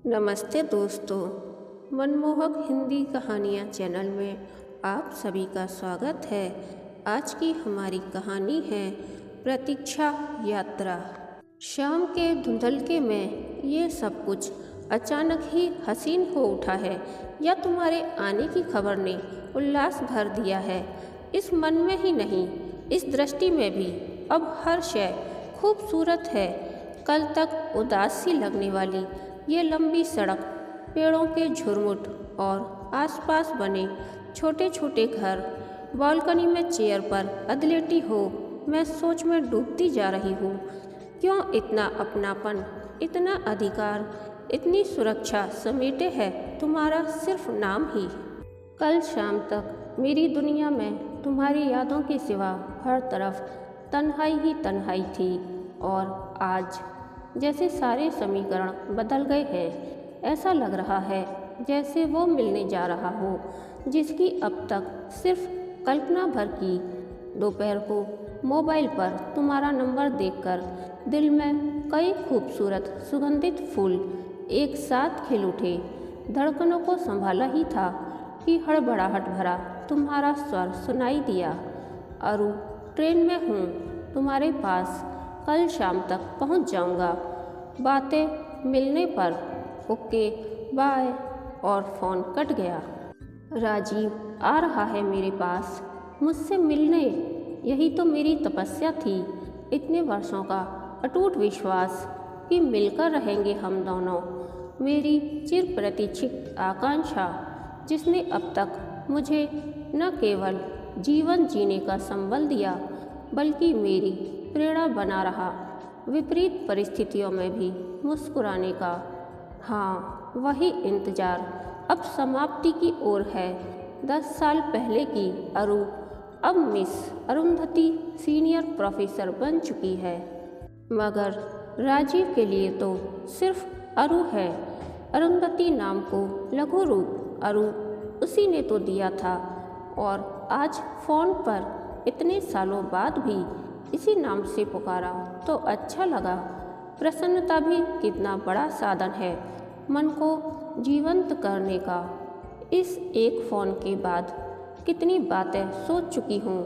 नमस्ते दोस्तों, मनमोहक हिंदी कहानियाँ चैनल में आप सभी का स्वागत है। आज की हमारी कहानी है प्रतीक्षा यात्रा। शाम के धुंधलके में ये सब कुछ अचानक ही हसीन हो उठा है या तुम्हारे आने की खबर ने उल्लास भर दिया है। इस मन में ही नहीं, इस दृष्टि में भी अब हर शय खूबसूरत है। कल तक उदास सी लगने वाली ये लंबी सड़क, पेड़ों के झुरमुट और आसपास बने छोटे छोटे घर, बालकनी में चेयर पर अधलेटी हो मैं सोच में डूबती जा रही हूँ। क्यों इतना अपनापन, इतना अधिकार, इतनी सुरक्षा समेटे है तुम्हारा सिर्फ नाम ही। कल शाम तक मेरी दुनिया में तुम्हारी यादों के सिवा हर तरफ तन्हाई ही तन्हाई थी, और आज जैसे सारे समीकरण बदल गए हैं। ऐसा लग रहा है जैसे वो मिलने जा रहा हो जिसकी अब तक सिर्फ कल्पना भर की। दोपहर को मोबाइल पर तुम्हारा नंबर देखकर दिल में कई खूबसूरत सुगंधित फूल एक साथ खिल उठे। धड़कनों को संभाला ही था कि हड़बड़ाहट भरा तुम्हारा स्वर सुनाई दिया। अरु, ट्रेन में हूँ, तुम्हारे पास कल शाम तक पहुँच जाऊँगा। बातें मिलने पर ओके बाय, और फ़ोन कट गया। राजीव आ रहा है मेरे पास मुझसे मिलने। यही तो मेरी तपस्या थी, इतने वर्षों का अटूट विश्वास कि मिलकर रहेंगे हम दोनों। मेरी चिर प्रतीक्षित आकांक्षा जिसने अब तक मुझे न केवल जीवन जीने का संबल दिया बल्कि मेरी प्रेरणा बना रहा, विपरीत परिस्थितियों में भी मुस्कुराने का। हाँ, वही इंतजार अब समाप्ति की ओर है। 10 साल पहले की अरु अब मिस अरुंधति सीनियर प्रोफेसर बन चुकी है, मगर राजीव के लिए तो सिर्फ अरु है। अरुंधति नाम को लघु रूप अरु उसी ने तो दिया था, और आज फ़ोन पर इतने सालों बाद भी इसी नाम से पुकारा तो अच्छा लगा। प्रसन्नता भी कितना बड़ा साधन है मन को जीवंत करने का। इस एक फ़ोन के बाद कितनी बातें सोच चुकी हूँ।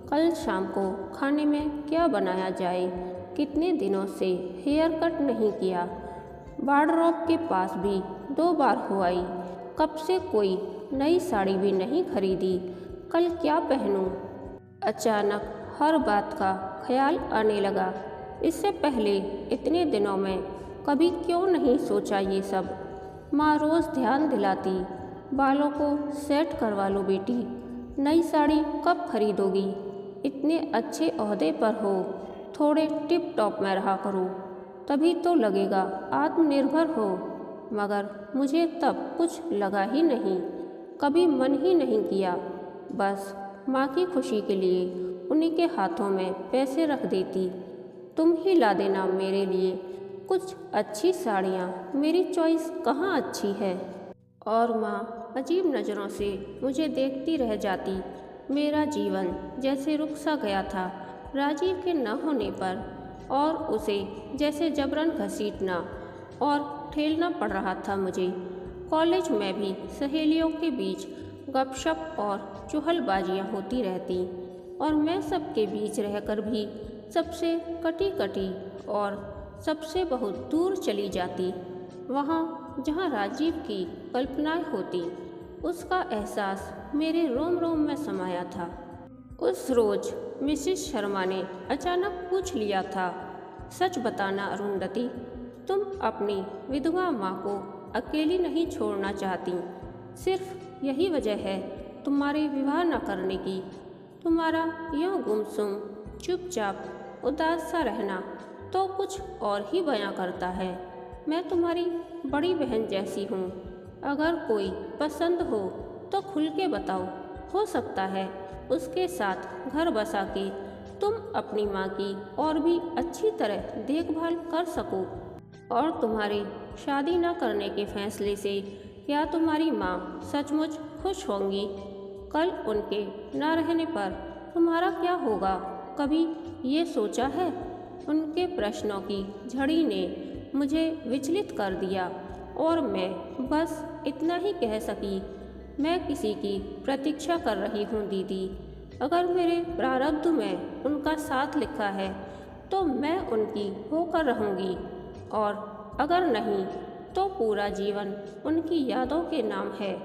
कल शाम को खाने में क्या बनाया जाए, कितने दिनों से हेयर कट नहीं किया, वार्डरोब के पास भी 2 बार हो आई, कब से कोई नई साड़ी भी नहीं खरीदी, कल क्या पहनूं। अचानक हर बात का ख्याल आने लगा। इससे पहले इतने दिनों में कभी क्यों नहीं सोचा ये सब। माँ रोज़ ध्यान दिलाती, बालों को सेट करवा लो बेटी, नई साड़ी कब खरीदोगी, इतने अच्छे ओहदे पर हो, थोड़े टिप टॉप में रहा करो, तभी तो लगेगा आत्मनिर्भर हो। मगर मुझे तब कुछ लगा ही नहीं, कभी मन ही नहीं किया। बस माँ की खुशी के लिए उन्हीं के हाथों में पैसे रख देती। तुम ही ला देना मेरे लिए कुछ अच्छी साड़ियाँ, मेरी चॉइस कहाँ अच्छी है। और माँ अजीब नज़रों से मुझे देखती रह जाती। मेरा जीवन जैसे रुक सा गया था राजीव के न होने पर, और उसे जैसे जबरन घसीटना और ठेलना पड़ रहा था मुझे। कॉलेज में भी सहेलियों के बीच गपशप और चुहलबाजियाँ होती रहती, और मैं सबके बीच रहकर भी सबसे कटी कटी और सबसे बहुत दूर चली जाती। वहाँ जहाँ राजीव की कल्पनाएं होती, उसका एहसास मेरे रोम रोम में समाया था। उस रोज़ मिसेस शर्मा ने अचानक पूछ लिया था, सच बताना अरुंधति, तुम अपनी विधवा माँ को अकेली नहीं छोड़ना चाहती? सिर्फ यही वजह है तुम्हारे विवाह न करने की? तुम्हारा यूँ गुमसुम चुपचाप उदास सा रहना तो कुछ और ही बयां करता है। मैं तुम्हारी बड़ी बहन जैसी हूँ, अगर कोई पसंद हो तो खुल के बताओ। हो सकता है उसके साथ घर बसा के तुम अपनी माँ की और भी अच्छी तरह देखभाल कर सको। और तुम्हारे शादी न करने के फैसले से क्या तुम्हारी माँ सचमुच खुश होंगी? कल उनके न रहने पर तुम्हारा क्या होगा, कभी ये सोचा है? उनके प्रश्नों की झड़ी ने मुझे विचलित कर दिया और मैं बस इतना ही कह सकी, मैं किसी की प्रतीक्षा कर रही हूँ दीदी। अगर मेरे प्रारब्ध में उनका साथ लिखा है तो मैं उनकी होकर रहूँगी, और अगर नहीं तो पूरा जीवन उनकी यादों के नाम है।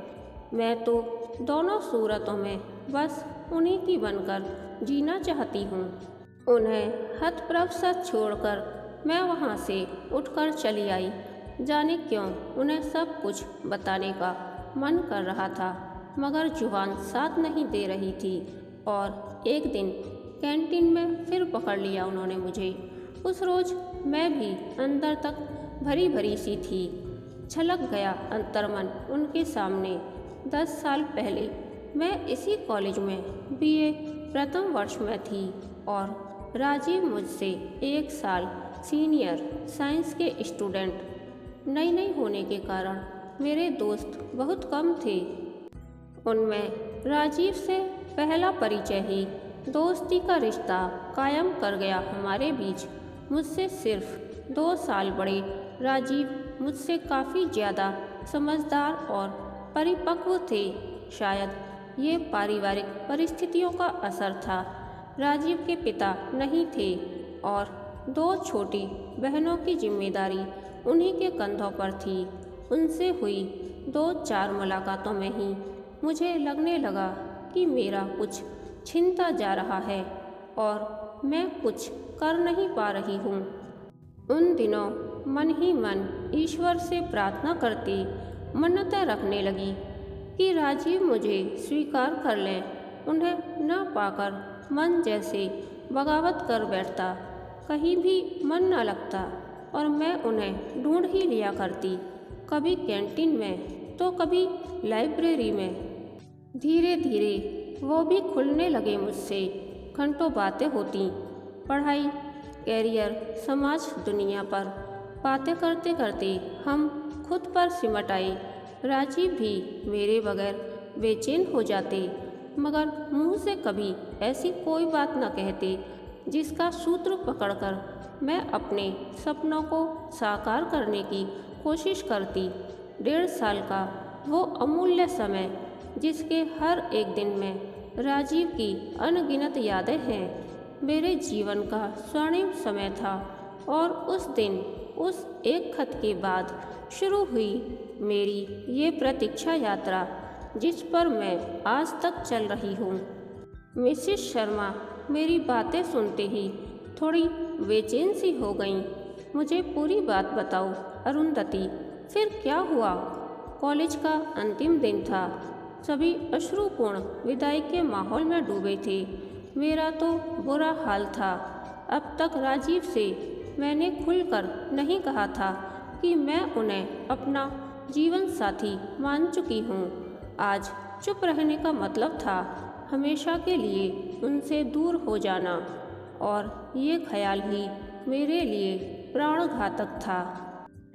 मैं तो दोनों सूरतों में बस उन्हीं की बनकर जीना चाहती हूँ। उन्हें हतप्रभ छोड़कर मैं वहाँ से उठकर चली आई। जाने क्यों उन्हें सब कुछ बताने का मन कर रहा था, मगर जुबान साथ नहीं दे रही थी। और एक दिन कैंटीन में फिर पकड़ लिया उन्होंने मुझे। उस रोज़ मैं भी अंदर तक भरी भरी सी थी। छलक गया अंतर्मन उनके सामने। 10 साल पहले मैं इसी कॉलेज में बीए प्रथम वर्ष में थी और राजीव मुझसे 1 साल सीनियर साइंस के स्टूडेंट। नई नई होने के कारण मेरे दोस्त बहुत कम थे। उनमें राजीव से पहला परिचय ही दोस्ती का रिश्ता कायम कर गया हमारे बीच। मुझसे सिर्फ 2 साल बड़े राजीव मुझसे काफ़ी ज़्यादा समझदार और परिपक्व थे। शायद ये पारिवारिक परिस्थितियों का असर था। राजीव के पिता नहीं थे और 2 छोटी बहनों की जिम्मेदारी उन्हीं के कंधों पर थी। उनसे हुई 2-4 मुलाकातों में ही मुझे लगने लगा कि मेरा कुछ छिनता जा रहा है और मैं कुछ कर नहीं पा रही हूँ। उन दिनों मन ही मन ईश्वर से प्रार्थना करती, मन्नतें रखने लगी कि राजीव मुझे स्वीकार कर लें। उन्हें न पाकर मन जैसे बगावत कर बैठता, कहीं भी मन न लगता और मैं उन्हें ढूंढ ही लिया करती, कभी कैंटीन में तो कभी लाइब्रेरी में। धीरे धीरे वो भी खुलने लगे मुझसे। घंटों बातें होती, पढ़ाई, कैरियर, समाज, दुनिया पर। बातें करते करते हम खुद पर सिमट आए। राजीव भी मेरे बगैर बेचैन हो जाते, मगर मुंह से कभी ऐसी कोई बात न कहते जिसका सूत्र पकड़कर मैं अपने सपनों को साकार करने की कोशिश करती। 1.5 साल का वो अमूल्य समय, जिसके हर एक दिन में राजीव की अनगिनत यादें हैं, मेरे जीवन का स्वर्णिम समय था। और उस दिन, उस एक खत के बाद शुरू हुई मेरी ये प्रतीक्षा यात्रा, जिस पर मैं आज तक चल रही हूँ। मिसेस शर्मा मेरी बातें सुनते ही थोड़ी बेचैन सी हो गईं। मुझे पूरी बात बताओ अरुंधति, फिर क्या हुआ? कॉलेज का अंतिम दिन था। सभी अश्रुपूर्ण विदाई के माहौल में डूबे थे। मेरा तो बुरा हाल था। अब तक राजीव से मैंने खुलकर नहीं कहा था कि मैं उन्हें अपना जीवन साथी मान चुकी हूँ। आज चुप रहने का मतलब था हमेशा के लिए उनसे दूर हो जाना, और ये ख्याल ही मेरे लिए प्राणघातक था।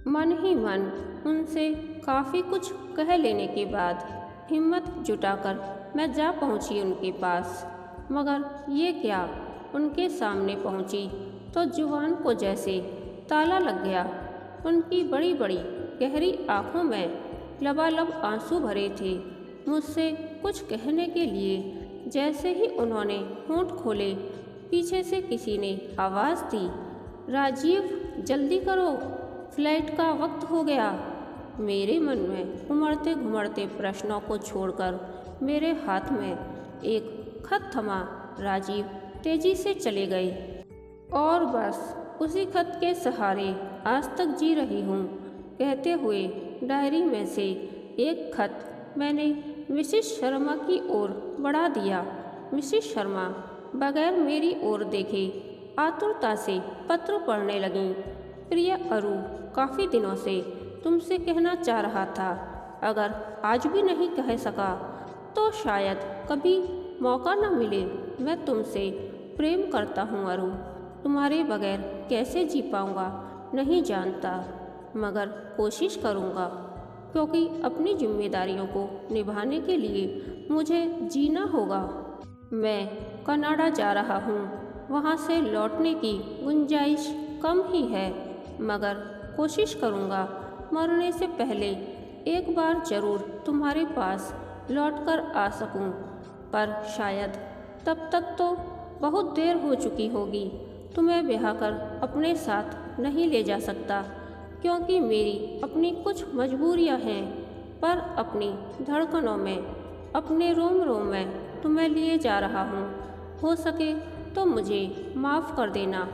मन ही मन उनसे काफ़ी कुछ कह लेने के बाद हिम्मत जुटाकर मैं जा पहुंची उनके पास। मगर ये क्या, उनके सामने पहुंची तो जुबान को जैसे ताला लग गया। उनकी बड़ी बड़ी गहरी आँखों में लबालब आंसू भरे थे। मुझसे कुछ कहने के लिए जैसे ही उन्होंने होंठ खोले, पीछे से किसी ने आवाज़ दी, राजीव जल्दी करो, फ्लाइट का वक्त हो गया। मेरे मन में उमड़ते घुमड़ते प्रश्नों को छोड़कर मेरे हाथ में एक खत थमा। राजीव तेजी से चले गए और बस उसी खत के सहारे आज तक जी रही हूँ, कहते हुए डायरी में से एक खत मैंने मिसेस शर्मा की ओर बढ़ा दिया। मिसेस शर्मा बगैर मेरी ओर देखे आतुरता से पत्र पढ़ने लगीं। प्रिय अरु, काफ़ी दिनों से तुमसे कहना चाह रहा था। अगर आज भी नहीं कह सका तो शायद कभी मौका न मिले। मैं तुमसे प्रेम करता हूँ अरु। तुम्हारे बगैर कैसे जी पाऊँगा नहीं जानता, मगर कोशिश करूँगा, क्योंकि अपनी जिम्मेदारियों को निभाने के लिए मुझे जीना होगा। मैं कनाडा जा रहा हूँ। वहाँ से लौटने की गुंजाइश कम ही है, मगर कोशिश करूँगा मरने से पहले एक बार जरूर तुम्हारे पास लौटकर आ सकूं, पर शायद तब तक तो बहुत देर हो चुकी होगी। तुम्हें ब्याह कर अपने साथ नहीं ले जा सकता, क्योंकि मेरी अपनी कुछ मजबूरियां हैं, पर अपनी धड़कनों में, अपने रोम रोम में तुम्हें लिए जा रहा हूँ। हो सके तो मुझे माफ़ कर देना,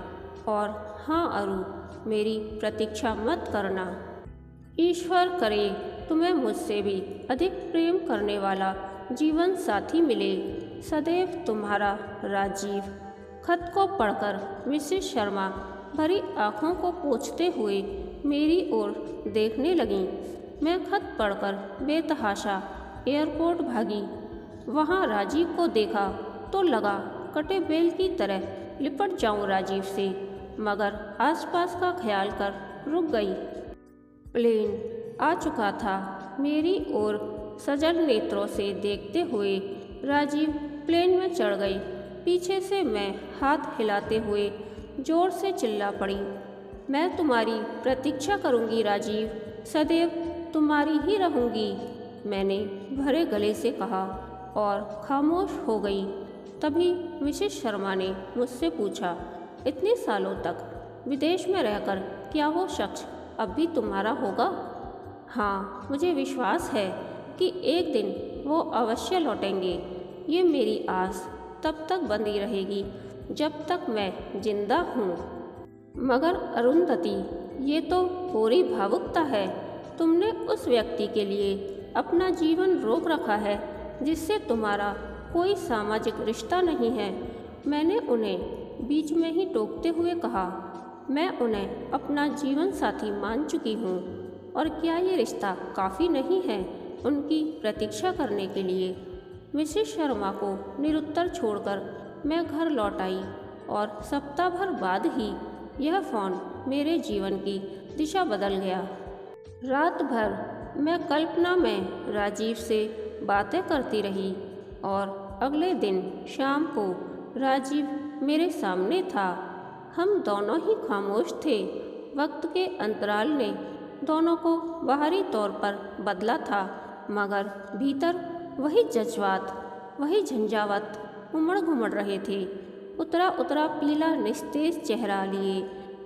और हाँ अरु, मेरी प्रतीक्षा मत करना। ईश्वर करे तुम्हें मुझसे भी अधिक प्रेम करने वाला जीवन साथी मिले। सदैव तुम्हारा राजीव। खत को पढ़कर मिसेस शर्मा भरी आँखों को पोंछते हुए मेरी ओर देखने लगीं। मैं खत पढ़कर बेतहाशा एयरपोर्ट भागी। वहाँ राजीव को देखा तो लगा कटे बेल की तरह लिपट जाऊं राजीव से, मगर आसपास का ख्याल कर रुक गई। प्लेन आ चुका था। मेरी ओर सजल नेत्रों से देखते हुए राजीव प्लेन में चढ़ गई। पीछे से मैं हाथ हिलाते हुए जोर से चिल्ला पड़ी, मैं तुम्हारी प्रतीक्षा करूंगी राजीव, सदैव तुम्हारी ही रहूंगी। मैंने भरे गले से कहा और खामोश हो गई। तभी मिसेस शर्मा ने मुझसे पूछा, इतने सालों तक विदेश में रहकर क्या वो शख्स अब भी तुम्हारा होगा? हाँ, मुझे विश्वास है कि एक दिन वो अवश्य लौटेंगे। ये मेरी आस तब तक बंधी रहेगी जब तक मैं जिंदा हूँ। मगर अरुंधति, ये तो पूरी भावुकता है। तुमने उस व्यक्ति के लिए अपना जीवन रोक रखा है जिससे तुम्हारा कोई सामाजिक रिश्ता नहीं है। मैंने उन्हें बीच में ही टोकते हुए कहा, मैं उन्हें अपना जीवन साथी मान चुकी हूँ, और क्या ये रिश्ता काफ़ी नहीं है उनकी प्रतीक्षा करने के लिए? मिसेस शर्मा को निरुत्तर छोड़कर मैं घर लौट आई, और सप्ताह भर बाद ही यह फ़ोन मेरे जीवन की दिशा बदल गया। रात भर मैं कल्पना में राजीव से बातें करती रही, और अगले दिन शाम को राजीव मेरे सामने था। हम दोनों ही खामोश थे। वक्त के अंतराल ने दोनों को बाहरी तौर पर बदला था, मगर भीतर वही जज्बात, वही झंझावत उमड़ घुमड़ रहे थे। उतरा उतरा पीला निस्तेज चेहरा लिए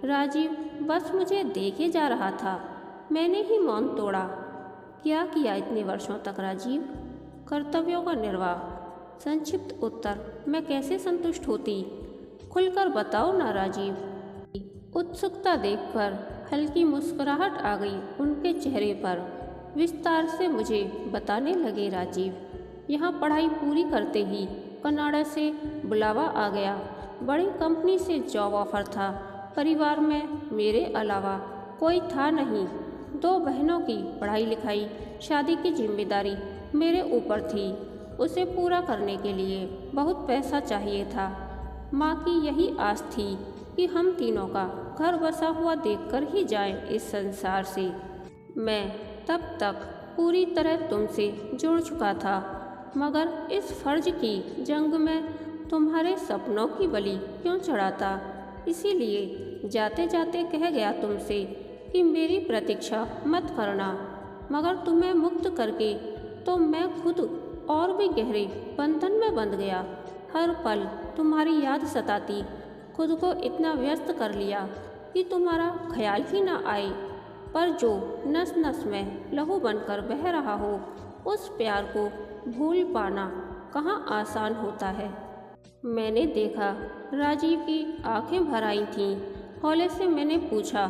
राजीव बस मुझे देखे जा रहा था। मैंने ही मौन तोड़ा। क्या किया इतने वर्षों तक राजीव? कर्तव्यों का निर्वाह। संक्षिप्त उत्तर, मैं कैसे संतुष्ट होती? खुलकर बताओ ना राजीव। उत्सुकता देखकर हल्की मुस्कुराहट आ गई उनके चेहरे पर। विस्तार से मुझे बताने लगे राजीव। यहाँ पढ़ाई पूरी करते ही कनाडा से बुलावा आ गया। बड़ी कंपनी से जॉब ऑफर था। परिवार में मेरे अलावा कोई था नहीं। 2 बहनों की पढ़ाई लिखाई, शादी की जिम्मेदारी मेरे ऊपर थी। उसे पूरा करने के लिए बहुत पैसा चाहिए था। माँ की यही आस थी कि हम तीनों का घर बसा हुआ देखकर ही जाएं इस संसार से। मैं तब तक पूरी तरह तुमसे जुड़ चुका था, मगर इस फर्ज की जंग में तुम्हारे सपनों की बलि क्यों चढ़ाता? इसीलिए जाते जाते कह गया तुमसे कि मेरी प्रतीक्षा मत करना। मगर तुम्हें मुक्त करके तो मैं खुद और भी गहरे बंधन में बंध गया। हर पल तुम्हारी याद सताती। खुद को इतना व्यस्त कर लिया कि तुम्हारा ख्याल ही ना आए। पर जो नस नस में लहू बनकर बह रहा हो, उस प्यार को भूल पाना कहाँ आसान होता है। मैंने देखा राजीव की आंखें भर आई थीं। हौले से मैंने पूछा,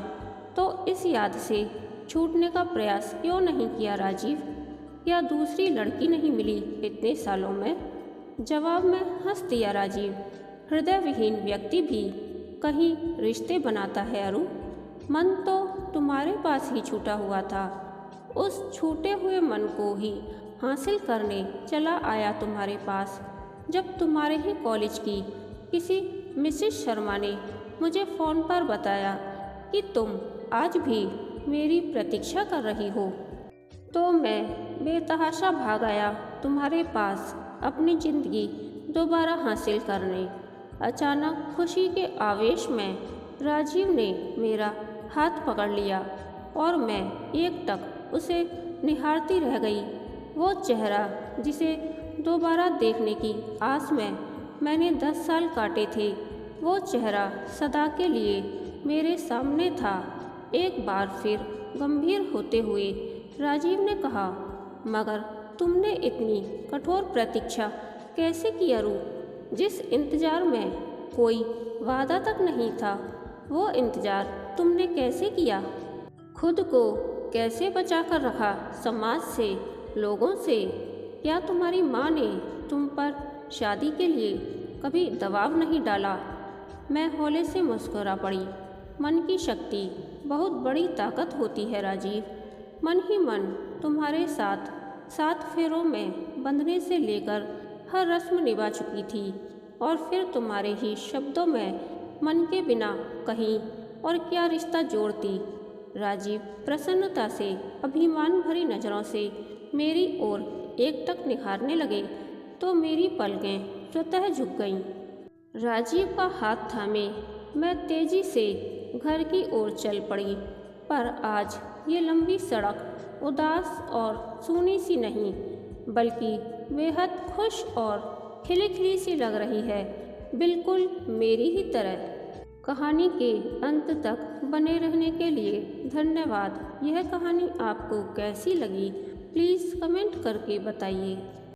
तो इस याद से छूटने का प्रयास क्यों नहीं किया राजीव? क्या दूसरी लड़की नहीं मिली इतने सालों में? जवाब में हंस दिया राजीव। हृदय विहीन व्यक्ति भी कहीं रिश्ते बनाता है अरु। मन तो तुम्हारे पास ही छूटा हुआ था। उस छूटे हुए मन को ही हासिल करने चला आया तुम्हारे पास, जब तुम्हारे ही कॉलेज की किसी मिसेस शर्मा ने मुझे फ़ोन पर बताया कि तुम आज भी मेरी प्रतीक्षा कर रही हो। तो मैं बेतहाशा भाग आया तुम्हारे पास अपनी ज़िंदगी दोबारा हासिल करने। अचानक खुशी के आवेश में राजीव ने मेरा हाथ पकड़ लिया और मैं एकटक उसे निहारती रह गई। वो चेहरा जिसे दोबारा देखने की आस में मैंने 10 साल काटे थे, वो चेहरा सदा के लिए मेरे सामने था। एक बार फिर गंभीर होते हुए राजीव ने कहा, मगर तुमने इतनी कठोर प्रतीक्षा कैसे की अरु? जिस इंतजार में कोई वादा तक नहीं था, वो इंतजार तुमने कैसे किया? खुद को कैसे बचा कर रखा समाज से, लोगों से? क्या तुम्हारी माँ ने तुम पर शादी के लिए कभी दबाव नहीं डाला? मैं हौले से मुस्कुरा पड़ी। मन की शक्ति बहुत बड़ी ताकत होती है राजीव। मन ही मन तुम्हारे साथ 7 फेरों में बंधने से लेकर हर रस्म निभा चुकी थी, और फिर तुम्हारे ही शब्दों में मन के बिना कहीं और क्या रिश्ता जोड़ती। राजीव प्रसन्नता से अभिमान भरी नज़रों से मेरी ओर एकटक निहारने लगे तो मेरी पलकें स्वतः झुक गईं। राजीव का हाथ थामे मैं तेजी से घर की ओर चल पड़ी, पर आज ये लंबी सड़क उदास और सूनी सी नहीं, बल्कि बेहद खुश और खिली खिली सी लग रही है, बिल्कुल मेरी ही तरह। कहानी के अंत तक बने रहने के लिए धन्यवाद। यह कहानी आपको कैसी लगी, प्लीज़ कमेंट करके बताइए।